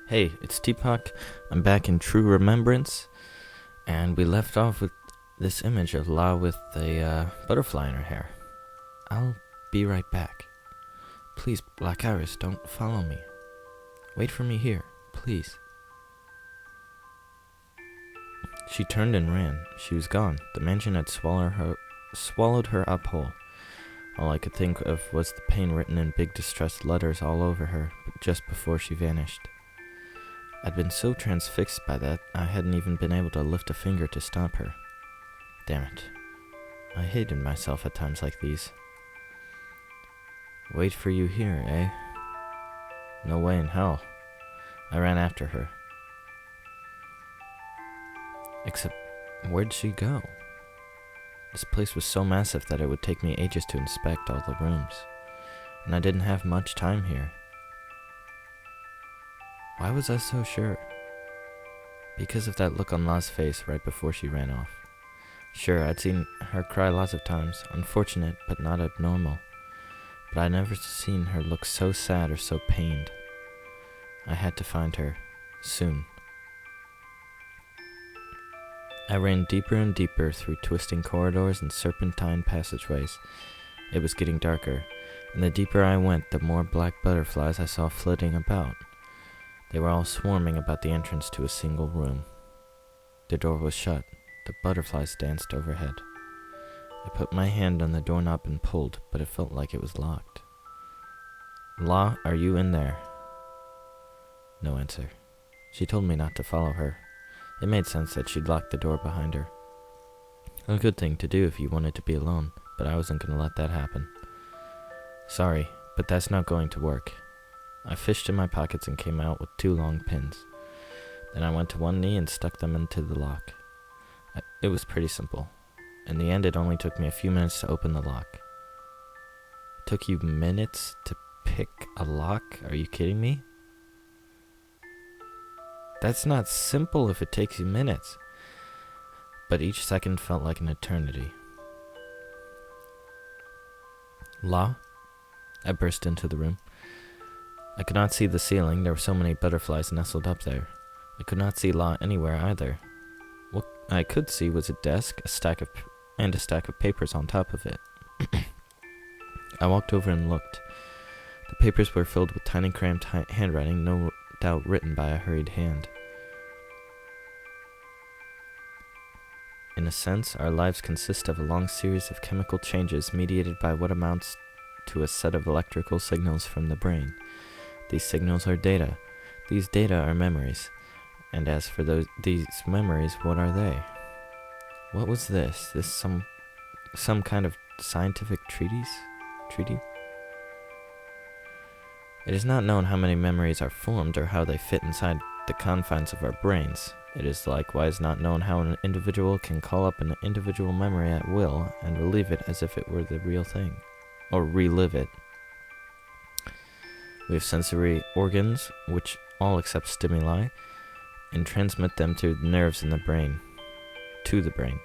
Hey, it's Tpok. I'm back in true Remembrance, and we left off with this image of La with a butterfly in her hair. I'll be right back. Please, Blackiris, don't follow me. Wait for me here, please. She turned and ran. She was gone. The mansion had swallowed her up whole. All I could think of was the pain written in big distressed letters all over her, just before she vanished. I'd been so transfixed by that, I hadn't even been able to lift a finger to stop her. Damn it. I hated myself at times like these. Wait for you here, eh? No way in hell. I ran after her. Except, where'd she go? This place was so massive that it would take me ages to inspect all the rooms, and I didn't have much time here. Why was I so sure? Because of that look on La's face right before she ran off. Sure, I'd seen her cry lots of times, unfortunate but not abnormal, but I'd never seen her look so sad or so pained. I had to find her, soon. I ran deeper and deeper through twisting corridors and serpentine passageways. It was getting darker, and the deeper I went, the more black butterflies I saw flitting about. They were all swarming about the entrance to a single room. The door was shut. The butterflies danced overhead. I put my hand on the doorknob and pulled, but it felt like it was locked. La, are you in there? No answer. She told me not to follow her. It made sense that she'd locked the door behind her. A good thing to do if you wanted to be alone, but I wasn't going to let that happen. Sorry, but that's not going to work. I fished in my pockets and came out with 2 long pins. Then I went to one knee and stuck them into the lock. It was pretty simple. In the end, it only took me a few minutes to open the lock. It took you minutes to pick a lock? Are you kidding me? That's not simple if it takes you minutes. But each second felt like an eternity. La? I burst into the room. I could not see the ceiling. There were so many butterflies nestled up there. I could not see La anywhere either. What I could see was a desk, a stack of papers on top of it. I walked over and looked. The papers were filled with tiny cramped handwriting, no doubt written by a hurried hand. In a sense, our lives consist of a long series of chemical changes mediated by what amounts to a set of electrical signals from the brain. These signals are data. These data are memories. And as for these memories, what are they? What was this? This some kind of scientific treaty? It is not known how many memories are formed or how they fit inside the confines of our brains. It is likewise not known how an individual can call up an individual memory at will and relieve it as if it were the real thing, or relive it. We have sensory organs, which all accept stimuli and transmit them through the nerves in the brain, to the brain.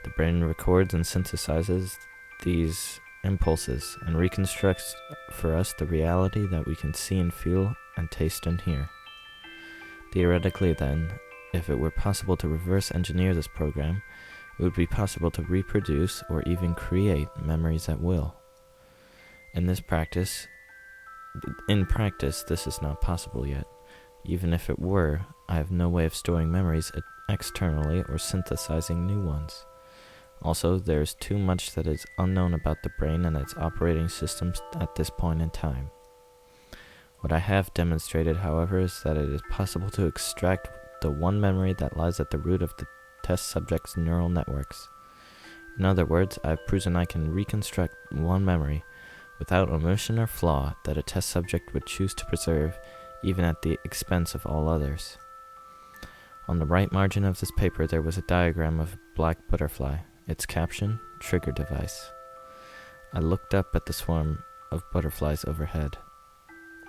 The brain records and synthesizes these impulses and reconstructs for us the reality that we can see and feel and taste and hear. Theoretically, then, if it were possible to reverse engineer this program, it would be possible to reproduce or even create memories at will. In practice, this is not possible yet. Even if it were, I have no way of storing memories externally or synthesizing new ones. Also, there is too much that is unknown about the brain and its operating systems at this point in time. What I have demonstrated, however, is that it is possible to extract the one memory that lies at the root of the test subject's neural networks. In other words, I have proven I can reconstruct one memory without omission or flaw that a test subject would choose to preserve, even at the expense of all others. On the right margin of this paper there was a diagram of a black butterfly, its caption, trigger device. I looked up at the swarm of butterflies overhead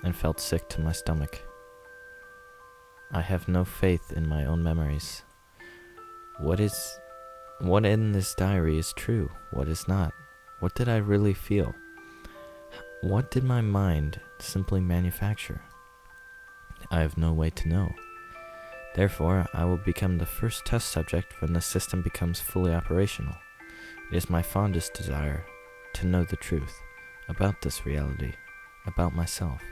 and felt sick to my stomach. I have no faith in my own memories. What in this diary is true? What is not? What did I really feel? What did my mind simply manufacture? I have no way to know. Therefore, I will become the first test subject when the system becomes fully operational. It is my fondest desire to know the truth about this reality, about myself.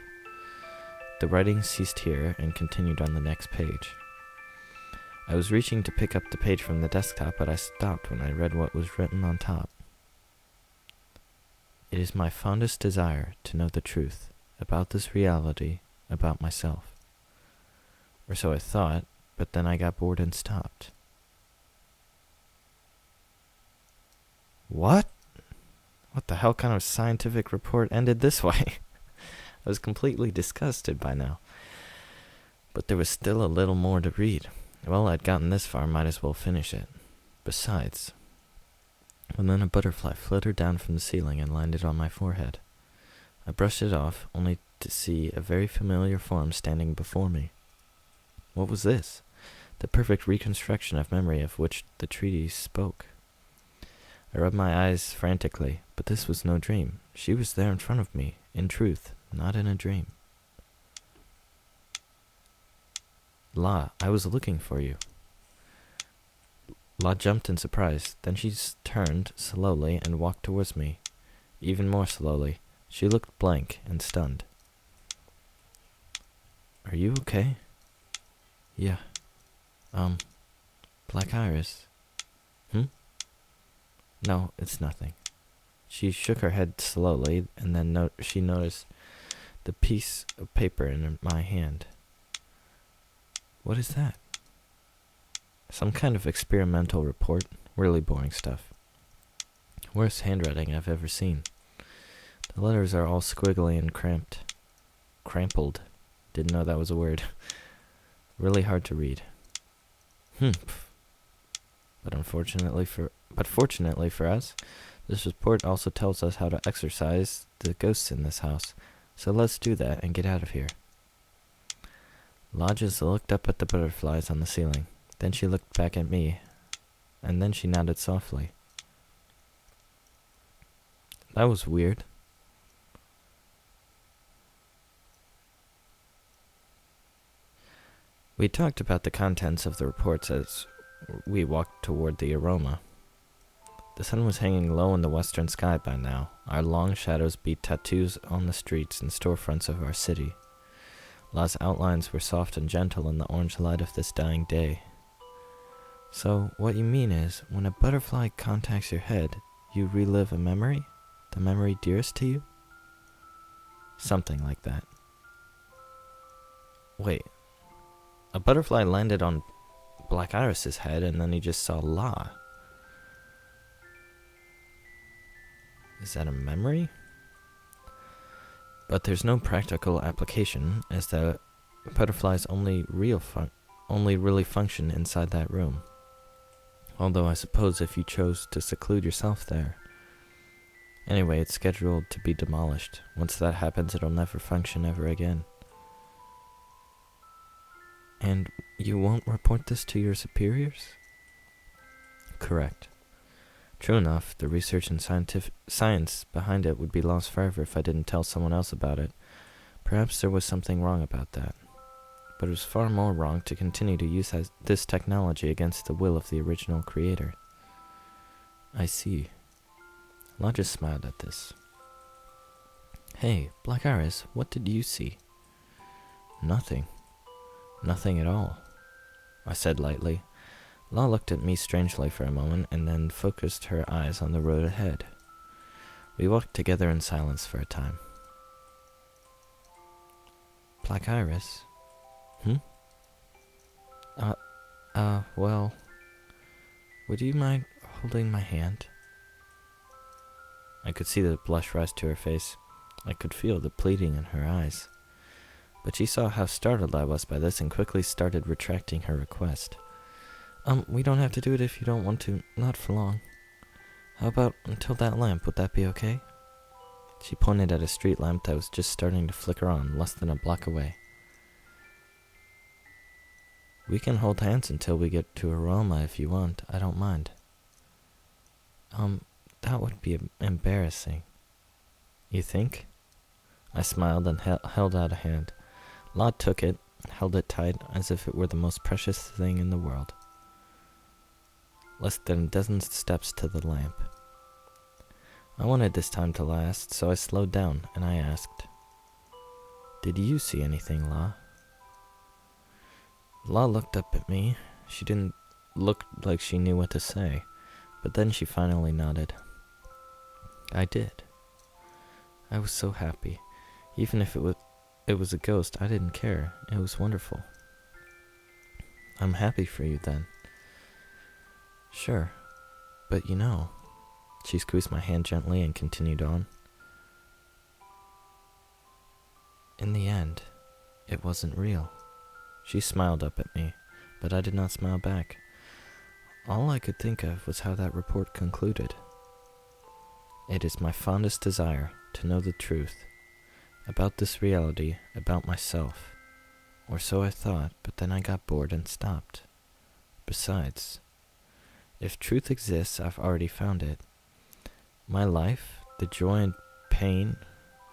The writing ceased here and continued on the next page. I was reaching to pick up the page from the desktop, but I stopped when I read what was written on top. It is my fondest desire to know the truth about this reality, about myself. Or so I thought, but then I got bored and stopped. What? What the hell kind of scientific report ended this way? I was completely disgusted by now. But there was still a little more to read. Well, I'd gotten this far, might as well finish it. Besides, and then a butterfly fluttered down from the ceiling and landed on my forehead. I brushed it off, only to see a very familiar form standing before me. What was this? The perfect reconstruction of memory of which the treatise spoke. I rubbed my eyes frantically, but this was no dream. She was there in front of me, in truth, not in a dream. La, I was looking for you. La jumped in surprise. Then she turned slowly and walked towards me. Even more slowly. She looked blank and stunned. Are you okay? Yeah. Blackiris. No, it's nothing. She shook her head slowly, and then she noticed the piece of paper in my hand. What is that? Some kind of experimental report. Really boring stuff. Worst handwriting I've ever seen. The letters are all squiggly and cramped. Crampled. Didn't know that was a word. Really hard to read. But fortunately for us, this report also tells us how to exorcise the ghosts in this house. So let's do that and get out of here. Lodges looked up at the butterflies on the ceiling. Then she looked back at me, and then she nodded softly. That was weird. We talked about the contents of the reports as we walked toward the aroma. The sun was hanging low in the western sky by now. Our long shadows beat tattoos on the streets and storefronts of our city. La's outlines were soft and gentle in the orange light of this dying day. So, what you mean is, when a butterfly contacts your head, you relive a memory? The memory dearest to you? Something like that. Wait. A butterfly landed on Blackiris' head, and then he just saw La. Is that a memory? But there's no practical application, as the butterflies only really function inside that room. Although I suppose if you chose to seclude yourself there. Anyway, it's scheduled to be demolished. Once that happens, it'll never function ever again. And you won't report this to your superiors? Correct. True enough, the research and science behind it would be lost forever if I didn't tell someone else about it. Perhaps there was something wrong about that. But it was far more wrong to continue to use this technology against the will of the original creator. I see. La just smiled at this. Hey, Blackiris, what did you see? Nothing. Nothing at all, I said lightly. La looked at me strangely for a moment and then focused her eyes on the road ahead. We walked together in silence for a time. Blackiris? Well, would you mind holding my hand? I could see the blush rise to her face. I could feel the pleading in her eyes. But she saw how startled I was by this and quickly started retracting her request. We don't have to do it if you don't want to, not for long. How about until that lamp, would that be okay? She pointed at a street lamp that was just starting to flicker on, less than a block away. We can hold hands until we get to Aroma if you want, I don't mind. That would be embarrassing. You think? I smiled and held out a hand. La took it, held it tight as if it were the most precious thing in the world. Less than a dozen steps to the lamp. I wanted this time to last, so I slowed down and I asked, "Did you see anything, La?" La looked up at me. She didn't look like she knew what to say, but then she finally nodded. I did. I was so happy. Even if it was a ghost, I didn't care. It was wonderful. I'm happy for you then. Sure, but she squeezed my hand gently and continued on. In the end, it wasn't real. She smiled up at me, but I did not smile back. All I could think of was how that report concluded. It is my fondest desire to know the truth about this reality, about myself. Or so I thought, but then I got bored and stopped. Besides, if truth exists, I've already found it. My life, the joy and pain,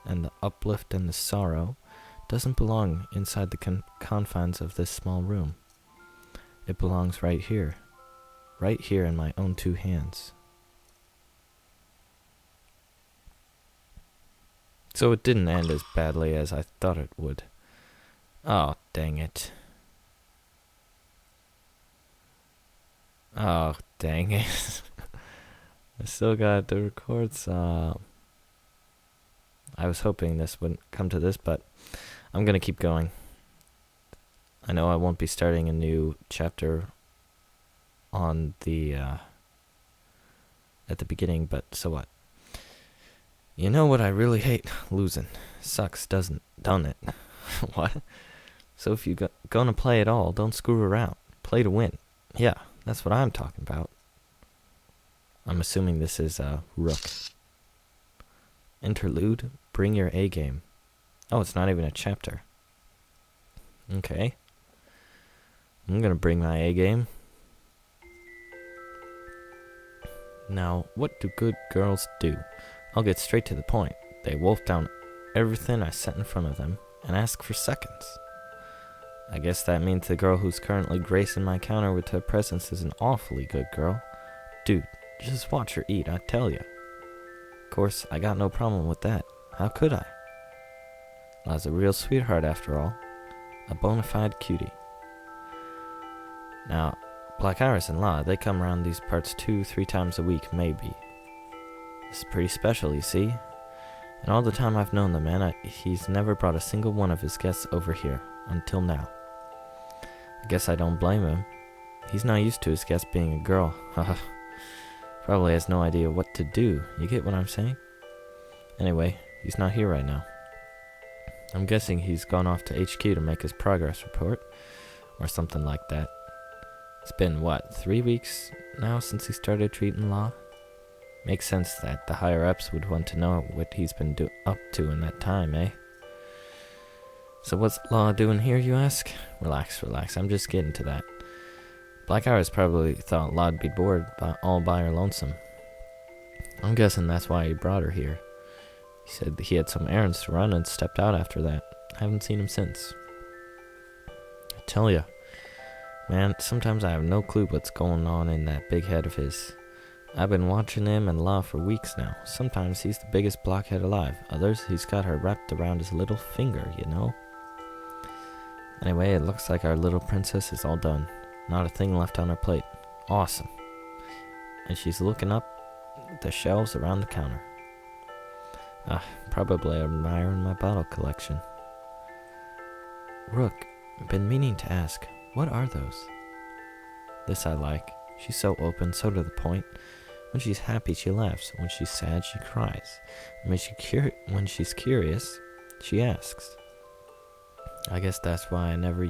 and the uplift and the sorrow, doesn't belong inside the confines of this small room. It belongs right here in my own 2 hands. So it didn't end as badly as I thought it would. Oh, dang it. Oh, dang it. I still got the records. I was hoping this wouldn't come to this, but I'm going to keep going. I know I won't be starting a new chapter on the at the beginning, but so what? You know what I really hate? Losing. Sucks, don't it? What? So if you're gonna play at all, don't screw around. Play to win. Yeah, that's what I'm talking about. I'm assuming this is Rook. Interlude, bring your A game. Oh, it's not even a chapter. Okay. I'm gonna bring my A game. Now, what do good girls do? I'll get straight to the point. They wolf down everything I set in front of them and ask for seconds. I guess that means the girl who's currently gracing my counter with her presence is an awfully good girl. Dude, just watch her eat, I tell ya. Of course, I got no problem with that. How could I? La's a real sweetheart after all. A bona fide cutie. Now, Blackiris and La, they come around these parts 2-3 times a week, maybe. This is pretty special, you see. And all the time I've known the man, he's never brought a single one of his guests over here, until now. I guess I don't blame him. He's not used to his guest being a girl. Haha. Probably has no idea what to do. You get what I'm saying? Anyway, he's not here right now. I'm guessing he's gone off to HQ to make his progress report, or something like that. It's been, 3 weeks now since he started treating La? Makes sense that the higher-ups would want to know what he's been up to in that time, eh? So what's La doing here, you ask? Relax, I'm just getting to that. Blackiris probably thought La'd be bored all by her lonesome. I'm guessing that's why he brought her here. He said he had some errands to run and stepped out after that. I haven't seen him since. I tell ya, man, sometimes I have no clue what's going on in that big head of his. I've been watching him and La for weeks now. Sometimes he's the biggest blockhead alive. Others, he's got her wrapped around his little finger, you know? Anyway, it looks like our little princess is all done. Not a thing left on her plate. Awesome. And she's looking up the shelves around the counter. Probably admiring my bottle collection. Rook, been meaning to ask, what are those? This I like. She's so open, so to the point. When she's happy, she laughs. When she's sad, she cries. And when she's curious, she asks. I guess that's why I never,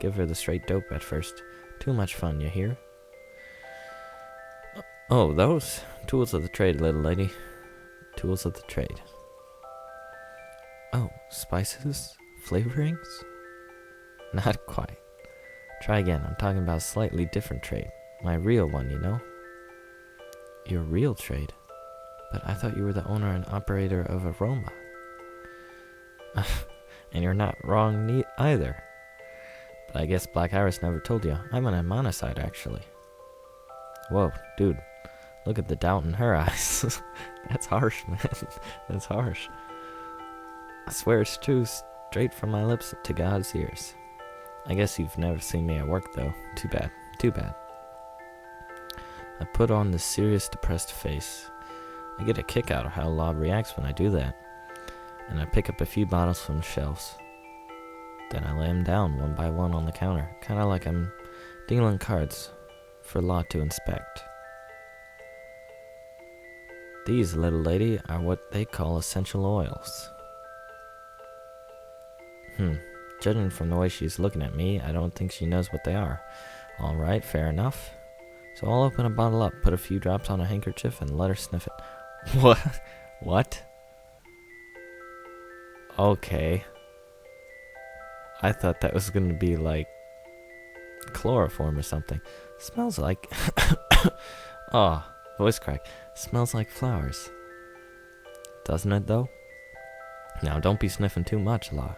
give her the straight dope at first. Too much fun, you hear? Oh, those? Tools of the trade, little lady. Tools of the trade. Oh, spices? Flavorings? Not quite. Try again. I'm talking about a slightly different trade. My real one, you know? Your real trade? But I thought you were the owner and operator of Aroma. And you're not wrong either. I guess Blackiris never told you. I'm an Mnemonicide, actually. Whoa, dude. Look at the doubt in her eyes. That's harsh, man. That's harsh. I swear it's true, straight from my lips to God's ears. I guess you've never seen me at work, though. Too bad. Too bad. I put on this serious, depressed face. I get a kick out of how Law reacts when I do that. And I pick up a few bottles from the shelves. Then I lay them down one by one on the counter, kind of like I'm dealing cards for Law to inspect. These, little lady, are what they call essential oils. Judging from the way she's looking at me, I don't think she knows what they are. Alright, fair enough. So I'll open a bottle up, put a few drops on a handkerchief, and let her sniff it. What? What? Okay. I thought that was gonna be like chloroform or something. Smells like oh, voice crack. Smells like flowers. Doesn't it though? Now don't be sniffing too much, Law.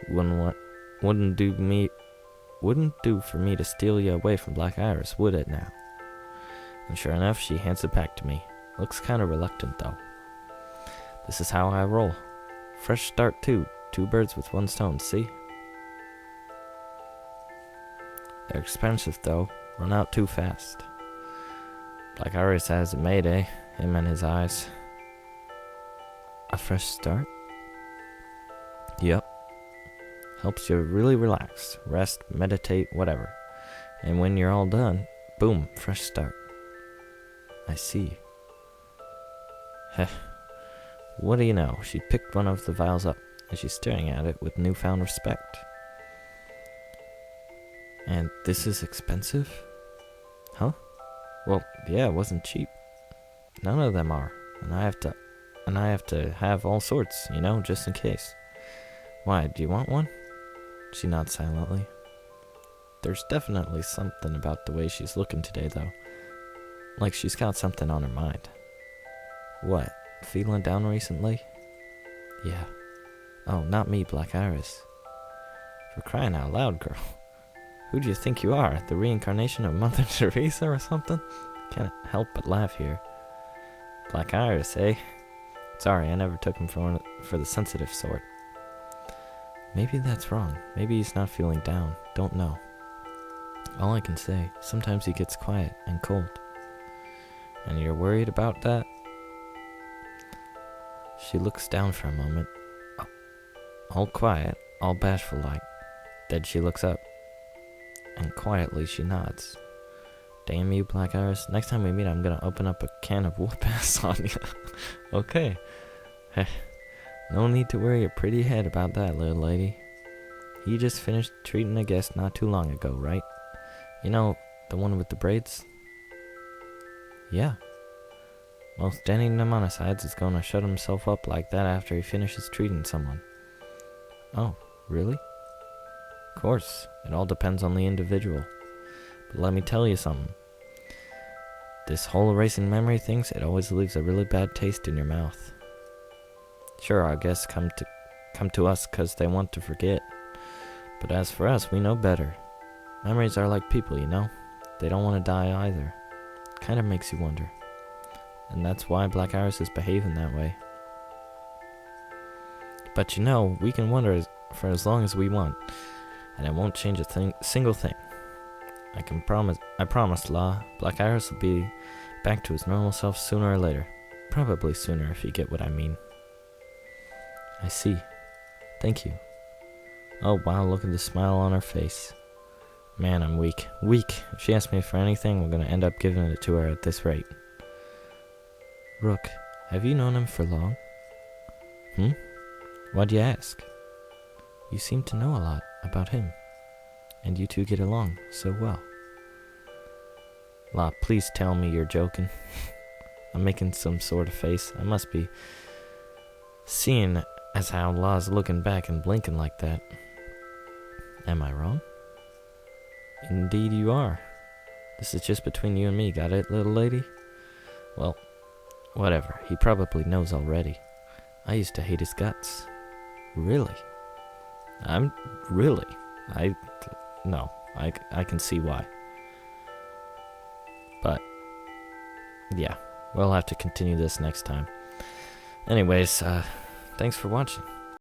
Wouldn't do for me to steal you away from Blackiris, would it now? And sure enough, she hands it back to me. Looks kinda reluctant though. This is how I roll. Fresh start too. 2 birds with 1 stone, see? They're expensive though. Run out too fast. Blackiris has it made, eh? Him and his eyes. A fresh start? Yep. Helps you really relax, rest, meditate, whatever. And when you're all done, boom, fresh start. I see. Heh. What do you know? She picked one of the vials up, and she's staring at it with newfound respect. And this is expensive? Huh? Well, yeah, it wasn't cheap. None of them are. And I have to have all sorts, you know, just in case. Why, do you want one? She nods silently. There's definitely something about the way she's looking today, though. Like she's got something on her mind. What? Feeling down recently? Yeah. Oh, not me, Blackiris. For crying out loud, girl. Who do you think you are? The reincarnation of Mother Teresa or something? Can't help but laugh here. Blackiris, eh? Sorry, I never took him for the sensitive sort. Maybe that's wrong. Maybe he's not feeling down. Don't know. All I can say, sometimes he gets quiet and cold. And you're worried about that? She looks down for a moment. All quiet, all bashful like. Then she looks up. And quietly she nods. Damn you, Blackiris. Next time we meet, I'm gonna open up a can of whoop-ass on you. Okay. No need to worry your pretty head about that, little lady. You just finished treating a guest not too long ago, right? You know, the one with the braids? Yeah. Most any Mnemonicides is gonna shut himself up like that after he finishes treating someone. Oh, really? Of course, it all depends on the individual. But let me tell you something. This whole erasing memory thing, it always leaves a really bad taste in your mouth. Sure, our guests come to us because they want to forget. But as for us, we know better. Memories are like people, you know? They don't want to die either. Kind of makes you wonder. And that's why Blackiris is behaving that way. But you know, we can wonder for as long as we want. And it won't change single thing. I promise, Law, Blackiris will be back to his normal self sooner or later. Probably sooner if you get what I mean. I see. Thank you. Oh wow, look at the smile on her face. Man, I'm weak. Weak. If she asks me for anything, we're gonna end up giving it to her at this rate. Rook, have you known him for long? Why'd you ask? You seem to know a lot about him. And you two get along so well. La, please tell me you're joking. I'm making some sort of face. I must be. Seeing as how La's looking back and blinking like that. Am I wrong? Indeed you are. This is just between you and me, got it, little lady? Well, whatever. He probably knows already. I used to hate his guts. Really? no, I can see why. But, yeah, we'll have to continue this next time. Anyways, thanks for watching.